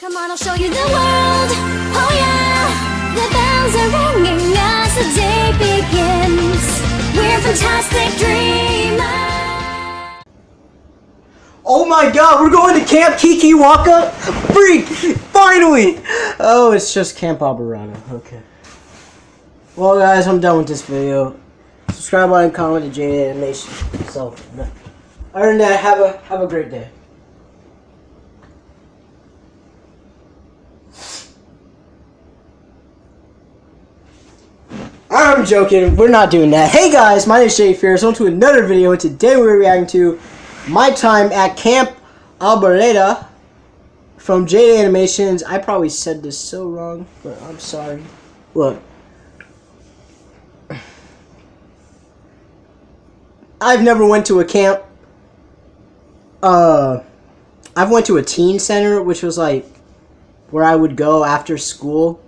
Come on, I'll show you the world. Oh yeah, the bells are ringing as the day begins. We're fantastic dreamers. Oh my god, we're going to Camp Kiki Waka? Freak! Finally! Oh, it's just Camp Operetta. Okay. Well guys, I'm done with this video. Subscribe, like, and comment to Jaiden Animation. So, other than that, have a great day. I'm joking. We're not doing that. Hey guys, my name is Jaiden. Welcome to another video, and today we're reacting to my time at Camp Operetta from Jaiden Animations. I probably said this so wrong, but I'm sorry. Look. I've never went to a camp. I've went to a teen center, which was like where I would go after school.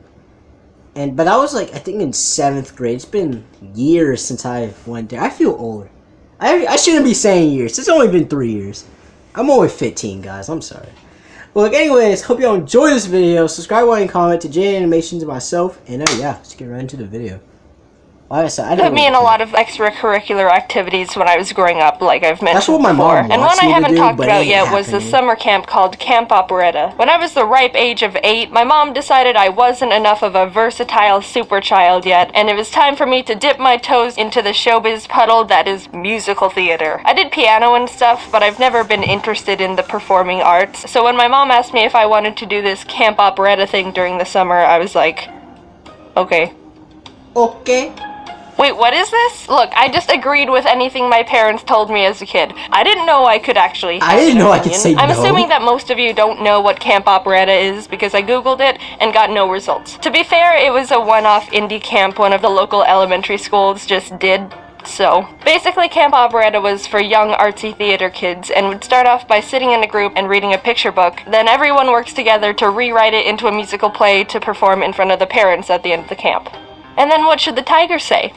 But I was like, I think in 7th grade. It's been years since I went there. I feel older. I shouldn't be saying years. It's only been 3 years. I'm only 15, guys. I'm sorry. Well, look, anyways, hope y'all enjoy this video. Subscribe, like, and comment to Jaiden Animations and myself. And yeah, let's get right into the video. Like I said, I put me in a lot of extracurricular activities when I was growing up, like I've mentioned That's what my before. mom And wants one I me to haven't do, talked but it about ain't yet was the happening. summer camp called Camp Operetta. When I was the ripe age of 8, my mom decided I wasn't enough of a versatile super child yet, and it was time for me to dip my toes into the showbiz puddle that is musical theater. I did piano and stuff, but I've never been interested in the performing arts, so when my mom asked me if I wanted to do this Camp Operetta thing during the summer, I was like, okay. Okay. Wait, what is this? Look, I just agreed with anything my parents told me as a kid. I didn't know I could actually have I didn't an know I could opinion. say I'm no. assuming that most of you don't know what Camp Operetta is because I googled it and got no results. To be fair, it was a one-off indie camp one of the local elementary schools just did. So, basically Camp Operetta was for young artsy theater kids and would start off by sitting in a group and reading a picture book. Then everyone works together to rewrite it into a musical play to perform in front of the parents at the end of the camp. And then what should the tiger say?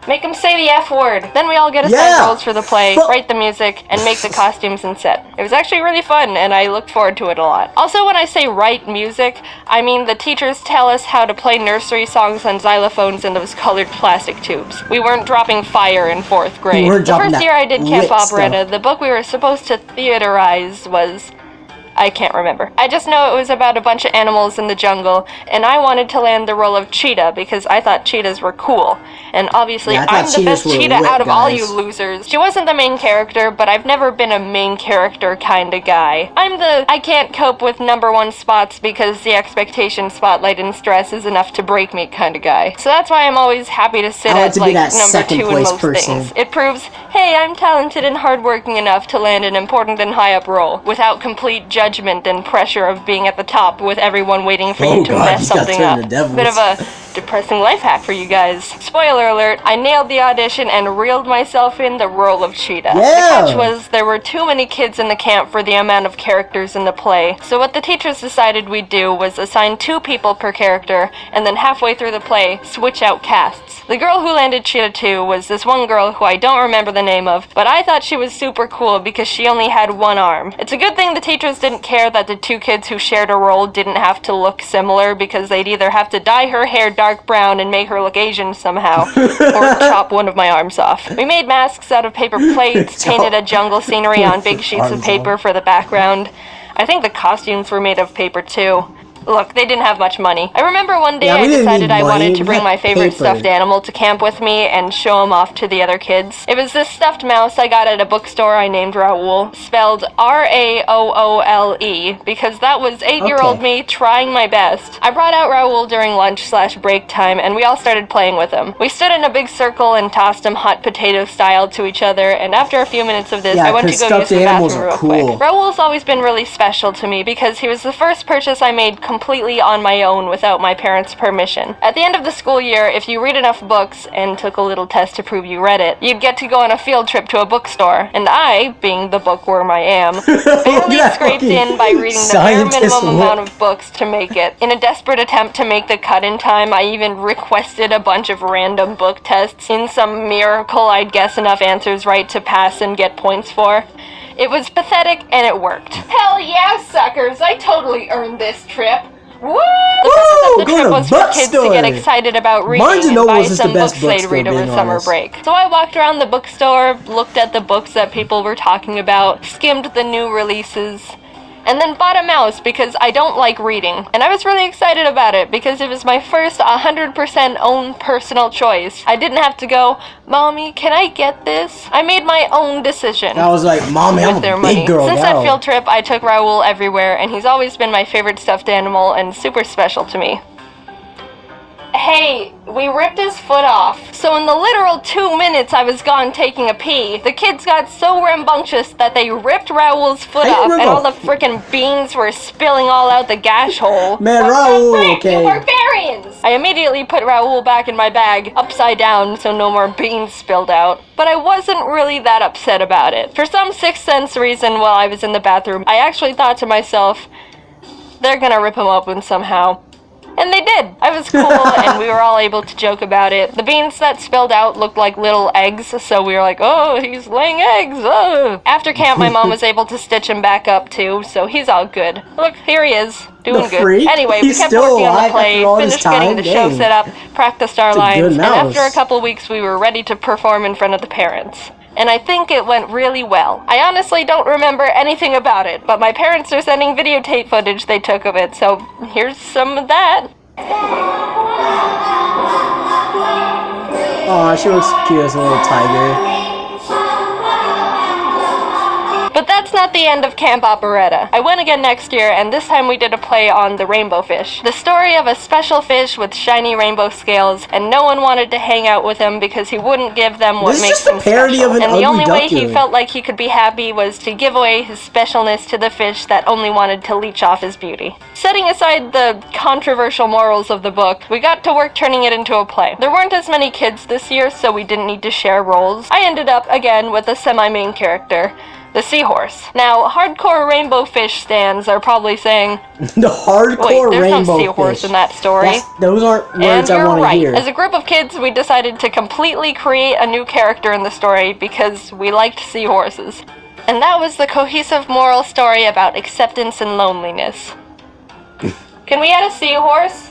Make them say the F word. Then we all get assigned roles for the play, write the music, and make the costumes and set. It was actually really fun, and I looked forward to it a lot. Also, when I say write music, I mean the teachers tell us how to play nursery songs on xylophones in those colored plastic tubes. We weren't dropping fire in 4th grade. The first year I did Camp Operetta, the book we were supposed to theaterize was... I can't remember. I just know it was about a bunch of animals in the jungle, and I wanted to land the role of cheetah because I thought cheetahs were cool. And obviously, I'm the best cheetah out of all you losers. She wasn't the main character, but I've never been a main character kind of guy. I'm the I can't cope with #1 spots because the expectation, spotlight, and stress is enough to break me kind of guy. So that's why I'm always happy to sit at like #2 in most things. It proves, hey, I'm talented and hardworking enough to land an important and high up role without complete judgment and pressure of being at the top with everyone waiting for you to mess something up. Bit of a depressing life hack for you guys. Spoiler alert, I nailed the audition and reeled myself in the role of cheetah. The catch was there were too many kids in the camp for the amount of characters in the play, so what the teachers decided we'd do was assign 2 people per character, and then halfway through the play, switch out casts. The girl who landed Cheetah 2 was this one girl who I don't remember the name of, but I thought she was super cool because she only had 1 arm. It's a good thing the teachers didn't care that the 2 kids who shared a role didn't have to look similar because they'd either have to dye her hair dark brown and make her look Asian somehow, or chop one of my arms off. We made masks out of paper plates, painted a jungle scenery on big sheets of paper for the background. I think the costumes were made of paper too. Look, they didn't have much money. I remember one day I decided I wanted to bring my favorite stuffed animal to camp with me and show him off to the other kids. It was this stuffed mouse I got at a bookstore I named Raoul, spelled R-A-O-O-L-E, because that was 8-year-old me trying my best. I brought out Raoul during lunch/break time, and we all started playing with him. We stood in a big circle and tossed him hot potato style to each other, and after a few minutes of this, I went to go use the bathroom real quick. Raoul's always been really special to me because he was the first purchase I made completely on my own without my parents' permission. At the end of the school year, if you read enough books and took a little test to prove you read it, you'd get to go on a field trip to a bookstore. And I, being the bookworm I am, barely scraped in by reading the bare minimum amount of books to make it. In a desperate attempt to make the cut in time, I even requested a bunch of random book tests. In some miracle, I'd guess enough answers right to pass and get points for. It was pathetic, and it worked. Hell yeah, suckers! I totally earned this trip. Woo! The purpose of the trip was for kids to get excited about reading and buy some books they'd read over summer break. So I walked around the bookstore, looked at the books that people were talking about, skimmed the new releases, and then bought a mouse because I don't like reading. And I was really excited about it because it was my first 100% own personal choice. I didn't have to go, Mommy, can I get this? I made my own decision. I was like, Mommy, I'm a big girl Since now. that field trip, I took Raoul everywhere, and he's always been my favorite stuffed animal and super special to me. Hey, we ripped his foot off. So in the literal 2 minutes I was gone taking a pee, the kids got so rambunctious that they ripped Raoul's foot off, and all the frickin' beans were spilling all out the gash hole. Man, Raoul, okay. You barbarians! I immediately put Raoul back in my bag, upside down, so no more beans spilled out. But I wasn't really that upset about it. For some sixth sense reason, while I was in the bathroom, I actually thought to myself, they're gonna rip him open somehow. And they did. I was cool, and we were all able to joke about it. The beans that spilled out looked like little eggs, so we were like, oh, he's laying eggs, oh. After camp, my mom was able to stitch him back up, too, so he's all good. Look, here he is, doing good. Anyway, we kept working on the play, finished getting the show set up, practiced our lines, and after a couple weeks, we were ready to perform in front of the parents. And I think it went really well. I honestly don't remember anything about it, but my parents are sending videotape footage they took of it, so here's some of that. Aw, she looks cute as a little tiger. But that's not the end of Camp Operetta. I went again next year, and this time we did a play on the rainbow fish. The story of a special fish with shiny rainbow scales, and no one wanted to hang out with him because he wouldn't give them what makes him special. And the only way he felt like he could be happy was to give away his specialness to the fish that only wanted to leech off his beauty. Setting aside the controversial morals of the book, we got to work turning it into a play. There weren't as many kids this year, so we didn't need to share roles. I ended up, again, with a semi-main character. The seahorse. Now, hardcore rainbow fish stands are probably saying, the hardcore wait, there's rainbow no seahorse fish in that story. Those aren't words I want to hear. As a group of kids, we decided to completely create a new character in the story because we liked seahorses. And that was the cohesive moral story about acceptance and loneliness. Can we add a seahorse?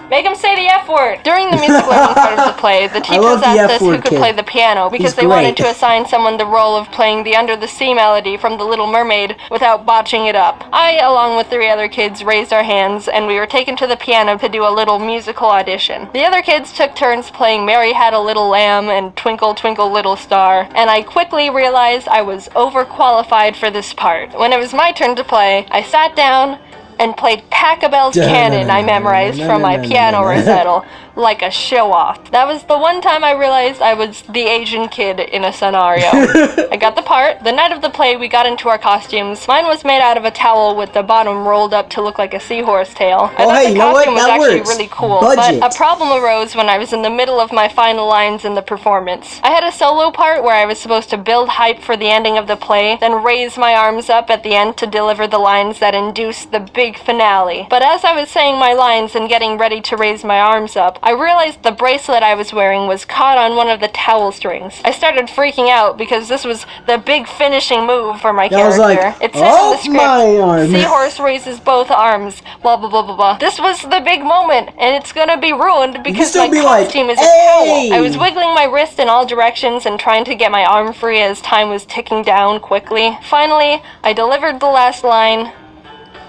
Make him say the F word! During the music learning part of the play, the teachers asked us who could play the piano because they wanted to assign someone the role of playing the Under the Sea melody from The Little Mermaid without botching it up. I, along with 3 other kids, raised our hands, and we were taken to the piano to do a little musical audition. The other kids took turns playing Mary Had a Little Lamb and Twinkle Twinkle Little Star, and I quickly realized I was overqualified for this part. When it was my turn to play, I sat down and played Pachelbel's Canon I memorized from my piano recital, like a show-off. That was the one time I realized I was the Asian kid in a scenario. I got the part. The night of the play, we got into our costumes. Mine was made out of a towel with the bottom rolled up to look like a seahorse tail. I thought the costume was actually really cool, but a problem arose when I was in the middle of my final lines in the performance. I had a solo part where I was supposed to build hype for the ending of the play, then raise my arms up at the end to deliver the lines that induced the big finale. But as I was saying my lines and getting ready to raise my arms up, I realized the bracelet I was wearing was caught on one of the towel strings. I started freaking out because this was the big finishing move for my character. It said in the script, seahorse raises both arms, blah blah blah blah blah. This was the big moment, and it's gonna be ruined because my costume is a towel. I was wiggling my wrist in all directions and trying to get my arm free as time was ticking down quickly. Finally, I delivered the last line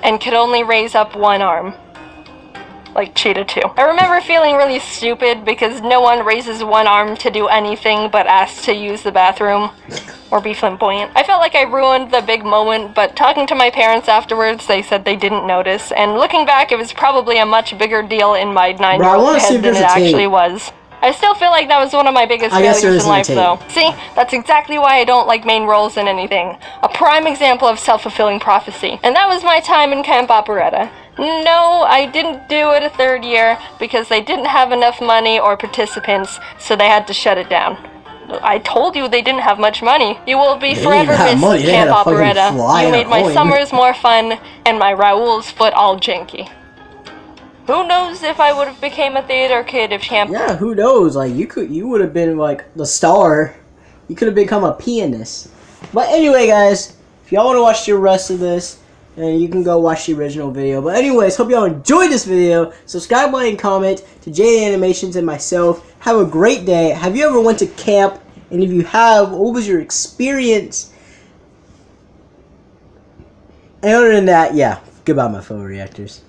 and could only raise up one arm. Like Cheetah 2. I remember feeling really stupid because no one raises one arm to do anything but ask to use the bathroom or be flamboyant. I felt like I ruined the big moment, but talking to my parents afterwards, they said they didn't notice, and looking back, it was probably a much bigger deal in my 9-year-old head than it actually was. I still feel like that was one of my biggest failures in life, though. See, that's exactly why I don't like main roles in anything. A prime example of self-fulfilling prophecy. And that was my time in Camp Operetta. No, I didn't do it a 3rd year because they didn't have enough money or participants, so they had to shut it down. I told you they didn't have much money. You will be forever missed, Camp Operetta. You made my summers more fun and my Raoul's foot all janky. Who knows if I would have became a theater kid if Camp... Yeah, who knows? Like, you would have been, like, the star. You could have become a pianist. But anyway, guys, if if y'all want to watch the rest of this, and you can go watch the original video. But anyways, hope y'all enjoyed this video. Subscribe, like, and comment to Jaiden Animations and myself. Have a great day. Have you ever went to camp? And if you have, what was your experience? And other than that, yeah. Goodbye, my fellow reactors.